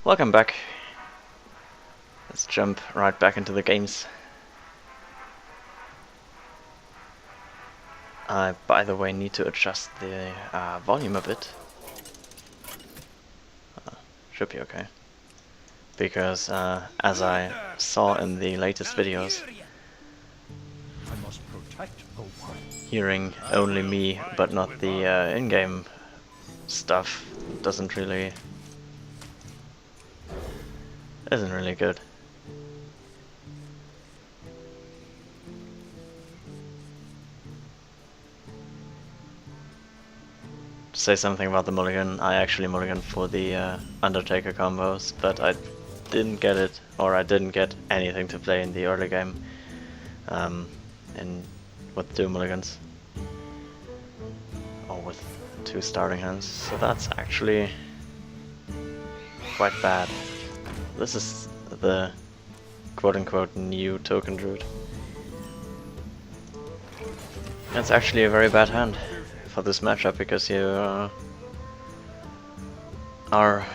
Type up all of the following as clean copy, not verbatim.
Welcome back. Let's jump right back into the games. I, by the way, need to adjust the volume a bit. Should be okay. Because, as I saw in the latest videos, hearing only me but not the in-game stuff isn't really good. To say something about the mulligan, I actually mulliganed for the Undertaker combos, but I didn't get it, or I didn't get anything to play in the early game with 2 mulligans, or with 2 starting hands, so that's actually quite bad. This is the quote-unquote new token druid. It's actually a very bad hand for this matchup because you are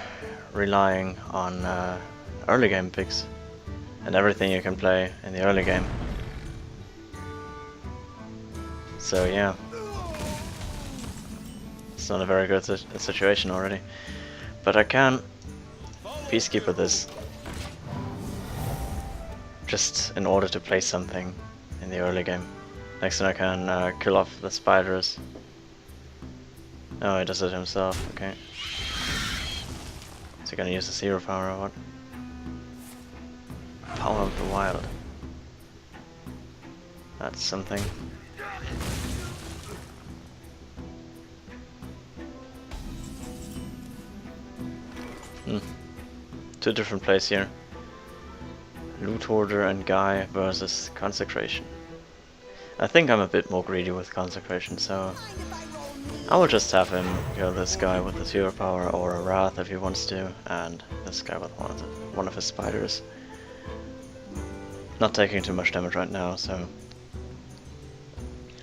relying on early game picks and everything you can play in the early game. So yeah, it's not a very good situation already. But I can peacekeeper this just in order to play something in the early game. Next thing I can kill off the spiders. Oh, he does it himself, okay. Is he gonna use the hero power or what? Power of the Wild. That's something. Two different plays here. Loot Hoarder and Guy versus Consecration. I think I'm a bit more greedy with Consecration, so I will just have him kill this guy with his hero power or a Wrath if he wants to, and this guy with one of his spiders. Not taking too much damage right now, so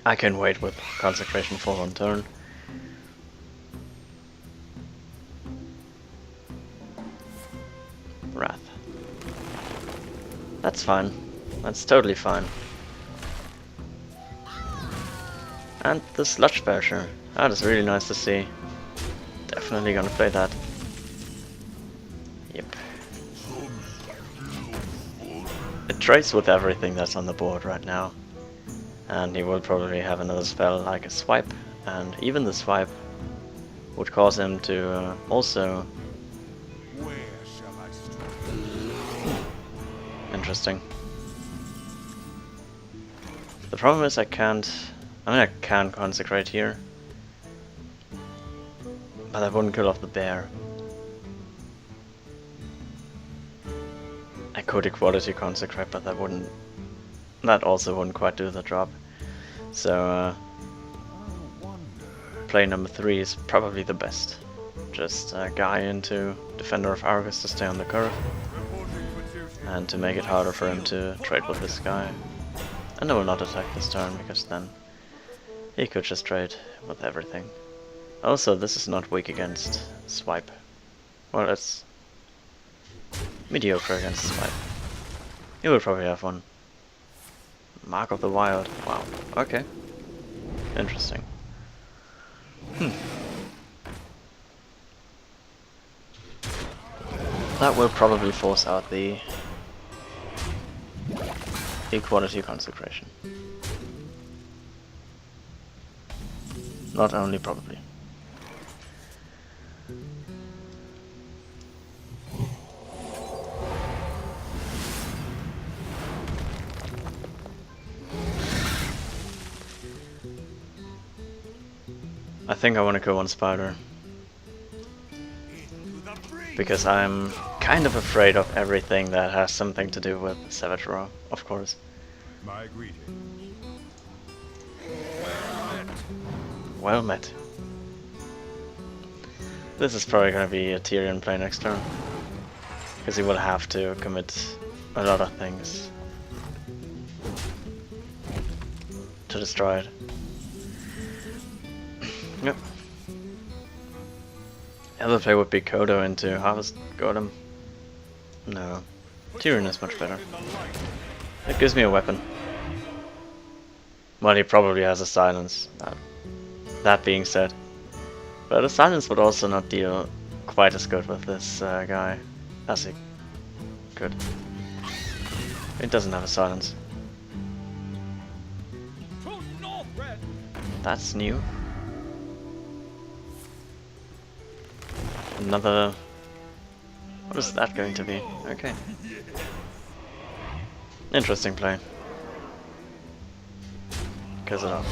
I can wait with Consecration for 1 turn. Wrath. That's fine. That's totally fine. And the Sludge Basher. That is really nice to see. Definitely gonna play that. Yep. It trades with everything that's on the board right now. And he will probably have another spell like a Swipe. And even the Swipe would cause him to also... Interesting. The problem is I can consecrate here, but I wouldn't kill off the bear. I could equality consecrate, but that also wouldn't quite do the job. So play number 3 is probably the best. Just Guy into Defender of Argus to stay on the curve, and to make it harder for him to trade with this guy. And I will not attack this turn, because then he could just trade with everything. Also, this is not weak against Swipe. Well, it's mediocre against Swipe. You will probably have one. Mark of the Wild. Wow. Okay. Interesting. That will probably force out the equality consecration. Not only probably. I think I want to kill 1 spider. Because I'm kind of afraid of everything that has something to do with Savage Roar, of course. My greetings. Well met. This is probably going to be a Tyrion play next turn. Because he will have to commit a lot of things to destroy it. Yep. The other play would be Kodo into Harvest Golem, No. Tyrion is much better. It gives me a weapon. Well, he probably has a silence. That being said. But a silence would also not deal quite as good with this guy as he could. It doesn't have a silence. That's new. Another... What is that going to be? Okay. Interesting play. Kills it off.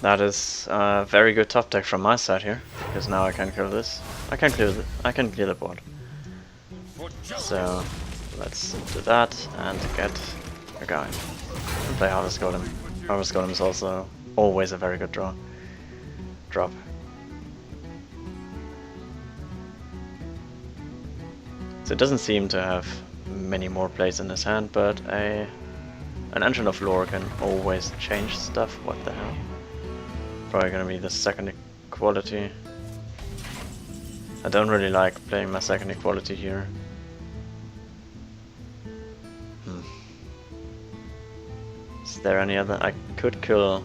That is a very good top deck from my side here, because now I can kill this. I can clear the board. So let's do that and get a guy. And play Harvest Golem. Harvest Golem is also always a very good drop. So it doesn't seem to have many more plays in his hand, but an Engine of Lore can always change stuff. What the hell? Probably gonna be the second equality. I don't really like playing my second equality here. Is there any other? I could kill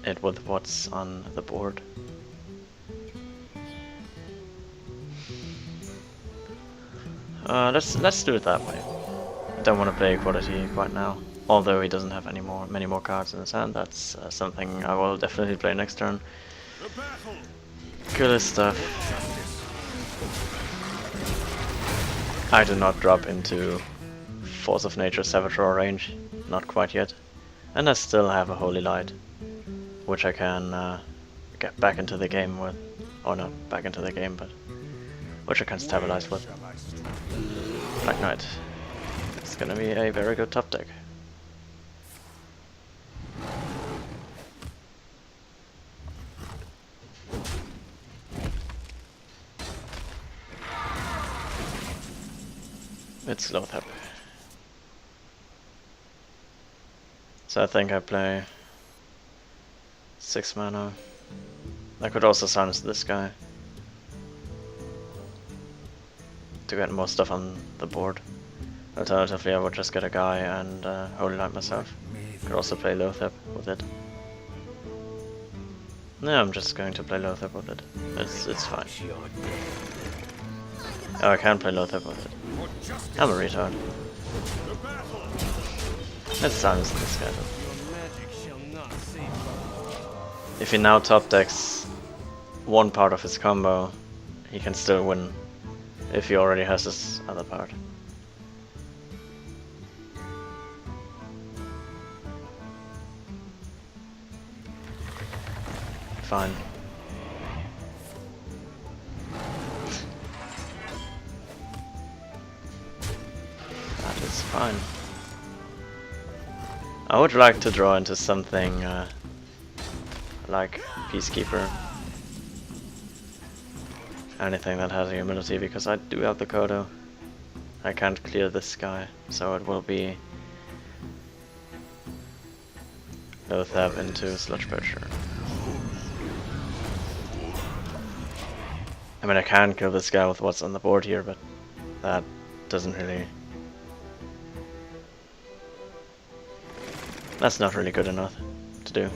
it with what's on the board. Let's do it that way. I don't want to play equality quite now. Although he doesn't have many more cards in his hand, that's something I will definitely play next turn. Kill his stuff. I do not drop into Force of Nature, Saboteur range, not quite yet. And I still have a Holy Light, which I can get back into the game with. Or not back into the game, but which I can stabilize with. Black Knight. It's gonna be a very good top deck. It's Lothap. So I think I play 6 mana. I could also silence this guy to get more stuff on the board. Alternatively, I would just get a guy and Holy Light myself. Could also play Lothap with it. No, I'm just going to play Lothap with it. It's fine. Oh, I can play Lothap with it. I'm a retard. Let's silence this guy though. If he now top decks one part of his combo, he can still win if he already has this other part. Fine. That is fine. I would like to draw into something like Peacekeeper. Anything that has humility, because I do have the Kodo. I can't clear this guy, so it will be Lothap into Sludge Poacher. I mean, I can kill this guy with what's on the board here, but that doesn't really... That's not really good enough to do.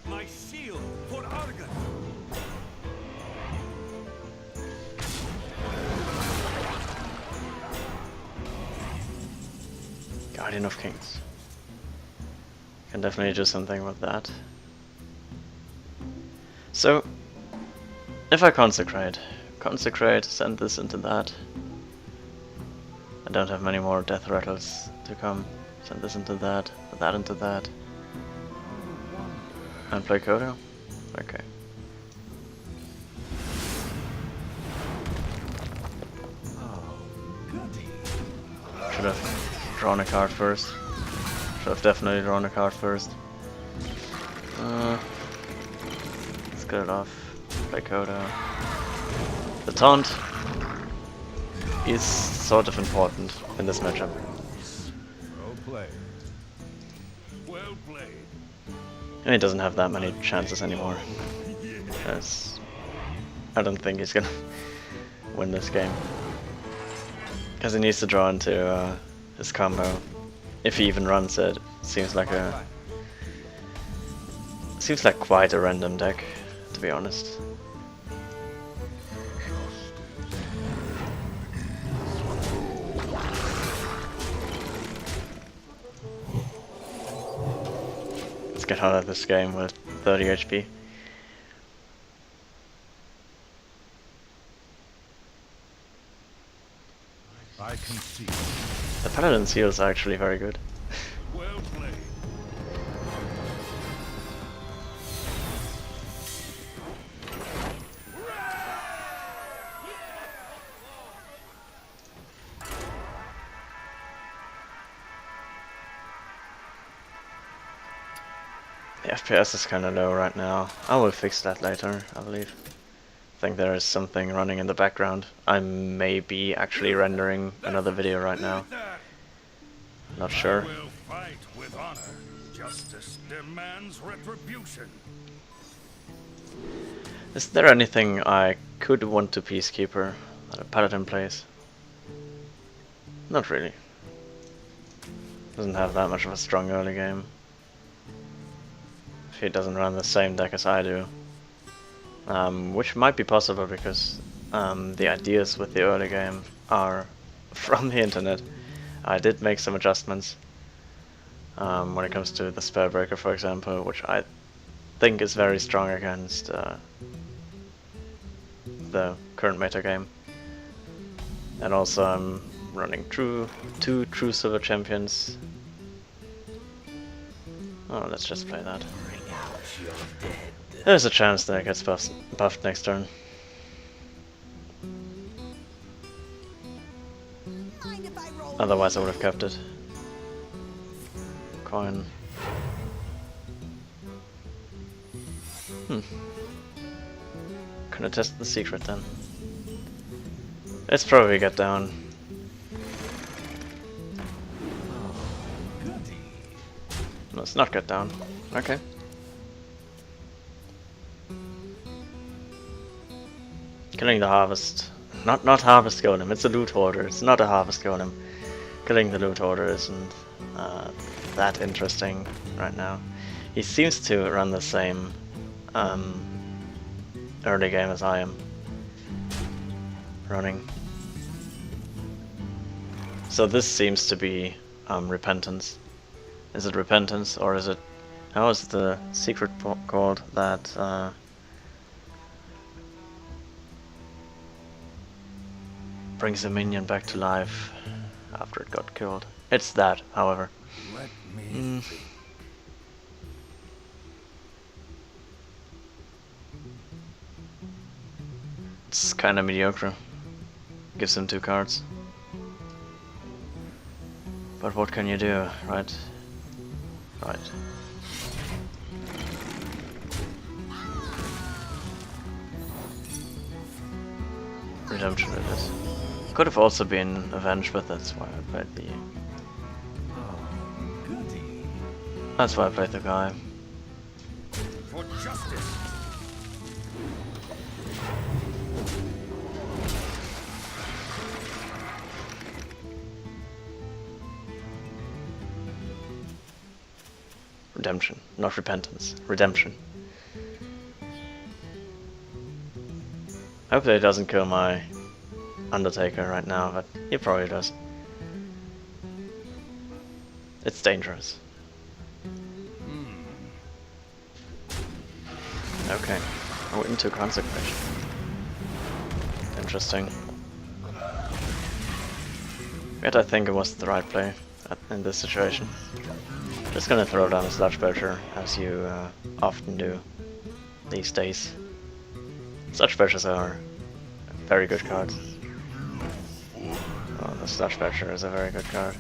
My shield for Argon. Guardian of Kings. Can definitely do something with that. So, if I consecrate, send this into that. I don't have many more death rattles to come. Send this into that into that. And play Kodo? Okay. Should have drawn a card first. Should have definitely drawn a card first. Let's get it off. Play Kodo. The taunt is sort of important in this matchup. Well played. Well played. And he doesn't have that many chances anymore. As I don't think he's gonna win this game. Because he needs to draw into his combo. If he even runs it, seems like quite a random deck, to be honest. Let's get out of this game with 30 HP. I can see. The Paladin's heals are actually very good. Well played. The FPS is kinda low right now. I will fix that later, I believe. I think there is something running in the background. I may be actually rendering another video right now. Not sure. I will fight with honor. Justice demands retribution. Is there anything I could want to Peacekeeper that a Paladin plays? Not really. Doesn't have that much of a strong early game. If he doesn't run the same deck as I do. Which might be possible because the ideas with the early game are from the internet. I did make some adjustments when it comes to the Spellbreaker, for example, which I think is very strong against the current meta game. And also I'm running two True Silver Champions. Oh, let's just play that. There's a chance that it gets buffed next turn. Otherwise I would have kept it. Coin. Can I test the secret then? Let's probably get down. Let's not get down. Okay. Killing the harvest. Not harvest golem, it's a loot hoarder. It's not a harvest golem. Killing the loot hoarder isn't that interesting right now. He seems to run the same early game as I am running. So this seems to be repentance. Is it repentance or is it... how is the secret called that brings a minion back to life after it got killed? It's that, however. Let me think. It's kinda mediocre. Gives him 2 cards. But what can you do, right? Right. Redemption it is. Could have also been Avenged, but that's why I played the... that's why I played the guy. For justice. Redemption, not repentance. Redemption. I hope that he doesn't kill my Undertaker right now, but he probably does. It's dangerous. Okay, oh, into Consecration. Interesting. Yet I think it was the right play in this situation. Just gonna throw down a Sludge Belcher, as you often do these days. Sludge Belchers are very good cards. Oh, the Sludge Belcher is a very good card.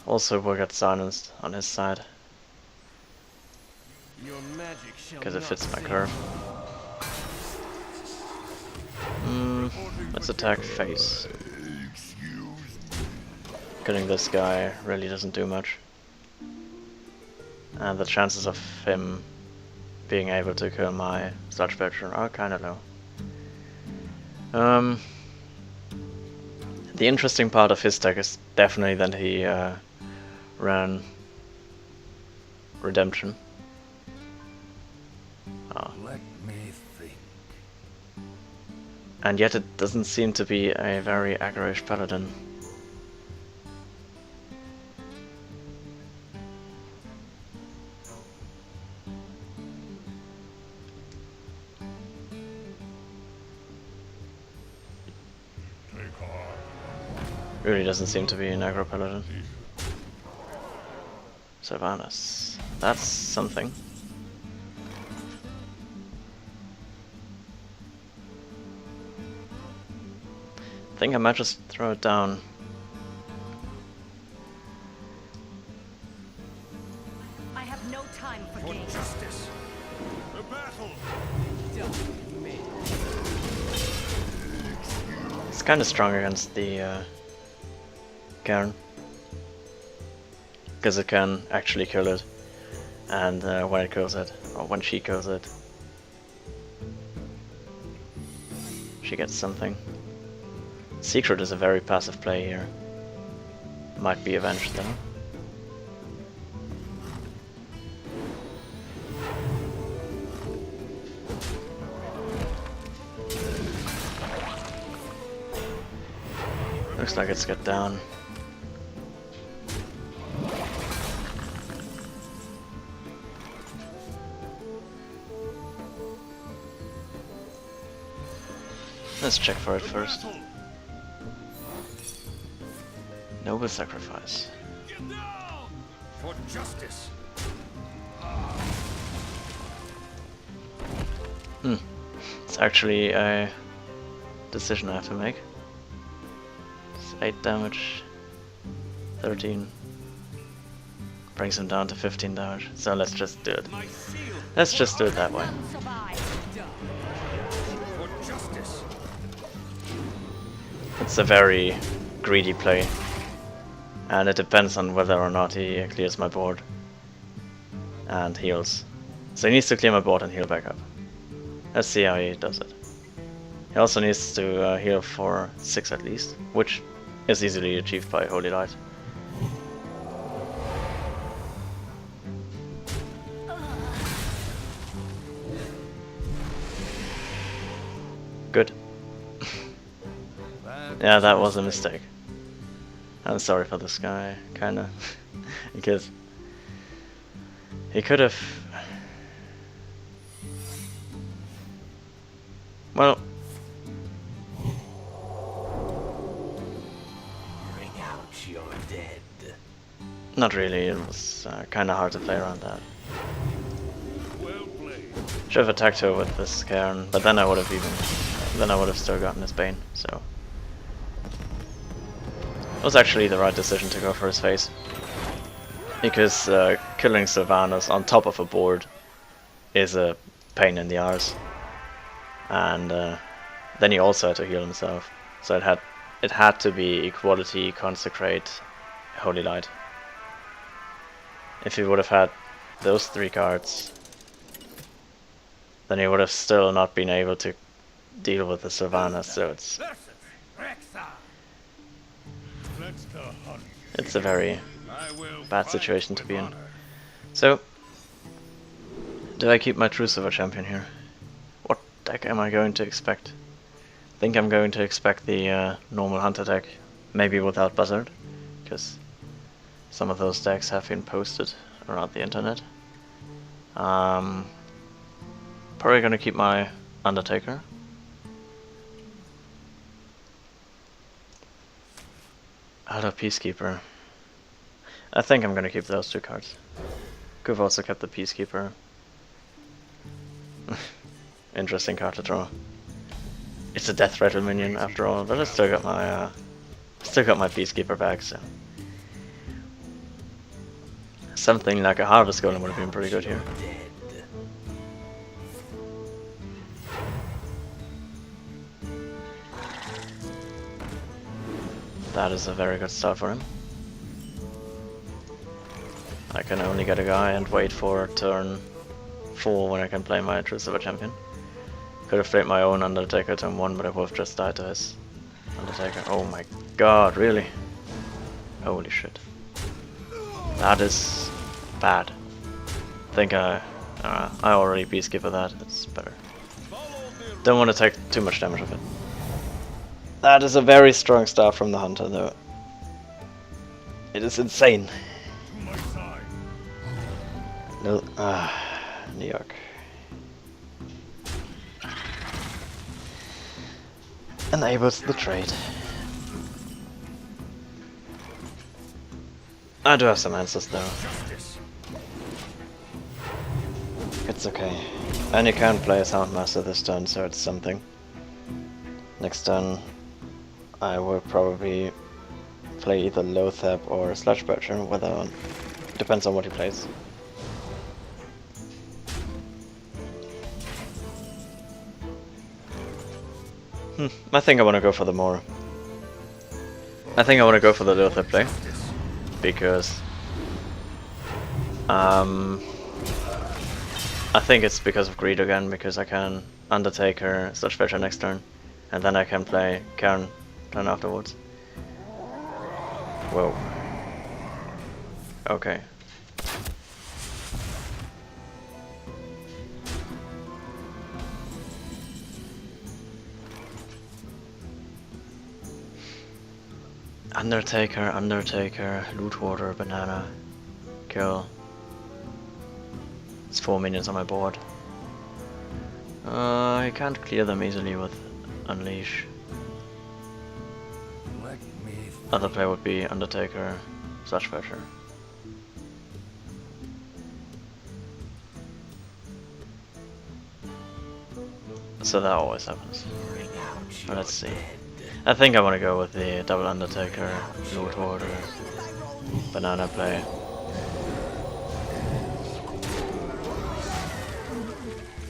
Also will get silenced on his side. Because it fits my curve. Let's attack face. Killing this guy really doesn't do much. and the chances of him being able to kill my Sludge Belcher are kinda low. The interesting part of his deck is definitely that he ran Redemption. Let me think. And yet it doesn't seem to be a very aggro-ish paladin. Really doesn't seem to be an aggro paladin. Sylvanas. That's something. I think I might just throw it down. I have no time for For games. justice. The battle. It's kind of strong against the Karen, because it can actually kill it, and when it kills it, or when she kills it, she gets something. Secret is a very passive play here. Might be avenged though. Looks like it's got down. Let's check for it first. Noble sacrifice. Get down! For justice. It's actually a decision I have to make. It's 8 damage, 13. Brings him down to 15 damage. So let's just do it. Let's just do it that way. Survive. For justice. It's a very greedy play. And it depends on whether or not he clears my board. And heals. So he needs to clear my board and heal back up. Let's see how he does it. He also needs to heal for 6 at least, which is easily achieved by Holy Light. Good. Yeah, that was a mistake. I'm sorry for this guy, kinda. Because he could have... Well... Bring out your dead. Not really, it was kinda hard to play around that. Well played. Should have attacked her with this Cairn, but then I would have still gotten his Bane, so... It was actually the right decision to go for his face. Because killing Sylvanas on top of a board is a pain in the arse. And then he also had to heal himself. So it had to be Equality, Consecrate, Holy Light. If he would have had those 3 cards, then he would have still not been able to deal with the Sylvanas, so it's a very bad situation to be in. So, do I keep my True Silver Champion here? What deck am I going to expect? I think I'm going to expect the normal Hunter deck, maybe without Buzzard, because some of those decks have been posted around the internet. Probably going to keep my Undertaker. Out of Peacekeeper. I think I'm gonna keep those 2 cards. Could've also kept the Peacekeeper. Interesting card to draw. It's a death rattle minion after all, but I still got my Peacekeeper back, so something like a Harvest Golem would have been pretty good here. That is a very good start for him. I can only get a guy and wait for turn 4 when I can play my True Silver Champion. Could have played my own Undertaker turn 1, but I would have just died to his Undertaker. Oh my god, really? Holy shit. That is bad. I think I already Beastkeeper that, it's better. Don't want to take too much damage of it. That is a very strong start from the Hunter though. It is insane. No, New York. Enables the trade. I do have some answers though. It's okay. And you can't play a Soundmaster this turn, so it's something. Next turn I will probably play either Lothab or Sludge Butcher, whether depends on what he plays. I think I want to go for the more. I think I want to go for the Lothab play because I think it's because of greed again, because I can Undertaker, Sludge Butcher next turn, and then I can play Karen turn afterwards. Whoa. Okay. Undertaker, Loot Water, Banana, kill. It's 4 minions on my board. I can't clear them easily with Unleash. Other play would be Undertaker, Sludge Butcher. So that always happens. But let's see. I think I want to go with the double Undertaker, Loot Water, Banana play.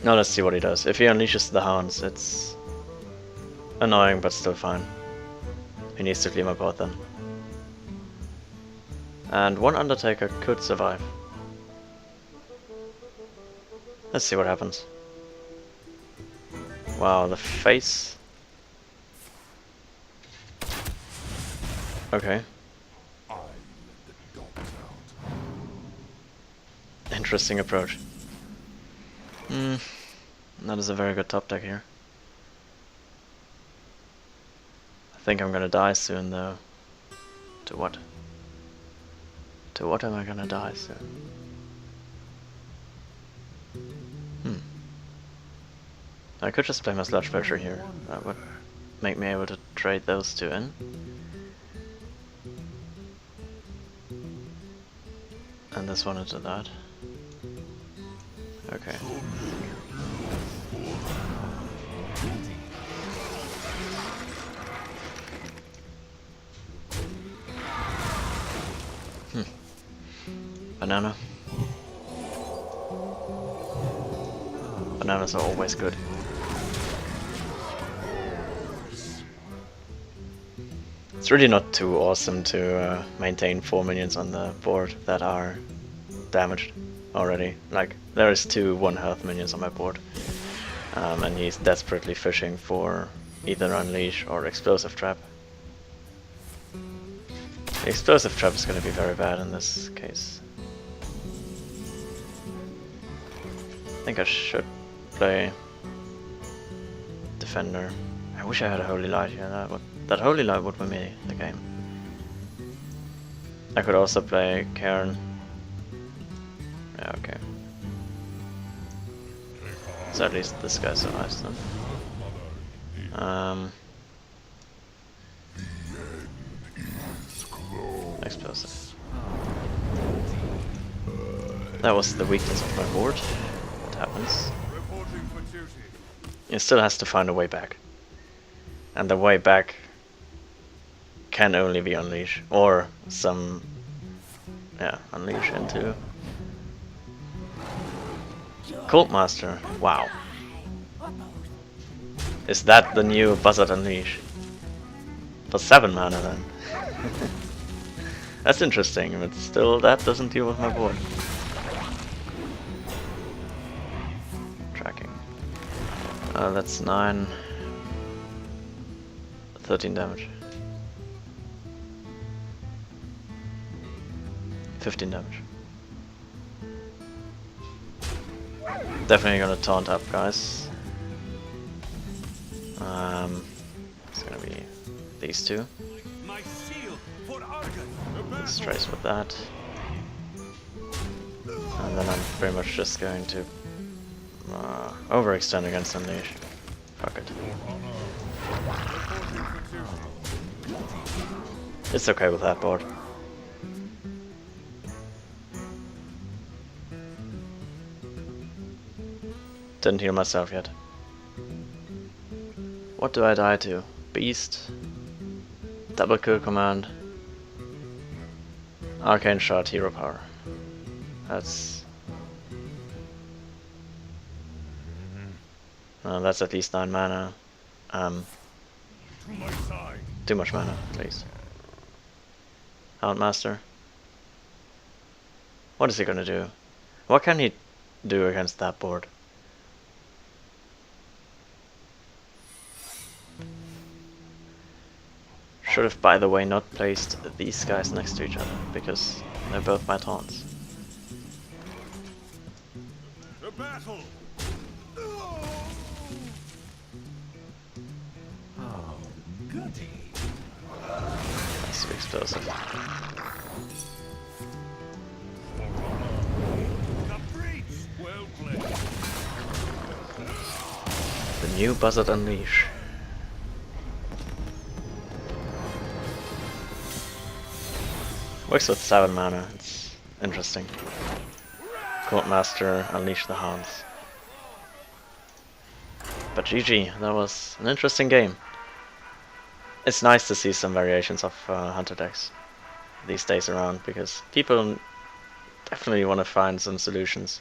Now let's see what he does. If he unleashes the hounds, it's annoying but still fine. He needs to clear my board then. And one Undertaker could survive. Let's see what happens. Wow, the face. Okay. Interesting approach. That is a very good top deck here. I think I'm gonna die soon though. To what? To what am I gonna die soon? I could just play my Sludge Butcher here. That would make me able to trade those two in. And this one into that. Okay. Banana. Bananas are always good. It's really not too awesome to maintain 4 minions on the board that are damaged already. Like, there is 2 1-health minions on my board. And he's desperately fishing for either Unleash or Explosive Trap. The Explosive Trap is going to be very bad in this case. I think I should play Defender. I wish I had a Holy Light here. That Holy Light would win me the game. I could also play Karen. Yeah, okay. So at least this guy survives then. Explosive. That was the weakness of my board. What happens? It still has to find a way back. And the way back can only be Unleash. Or some... yeah, Unleash into... Cult Master. Wow. Is that the new Buzzard Unleash? For 7 mana then. That's interesting, but still that doesn't deal with my board. Tracking. That's 9. 13 damage. 15 damage. Definitely gonna taunt up, guys. It's gonna be these two. My shield for Argon. Let's trace with that. And then I'm pretty much just going to overextend against Unleash. Fuck it. It's okay with that board. Didn't heal myself yet. What do I die to? Beast. Double kill command. Arcane shot, hero power. That's at least 9 mana. To my side. Too much mana, please. Houndmaster. What is he gonna do? What can he do against that board? Should have, by the way, not placed these guys next to each other, because they're both my taunts. The battle. Oh, goody. That's too explosive. The breach. Well played. The new Buzzard Unleash. Works with 7 mana, it's interesting. Court Master, Unleash the Hounds. But GG, that was an interesting game. It's nice to see some variations of Hunter decks these days around, because people definitely want to find some solutions.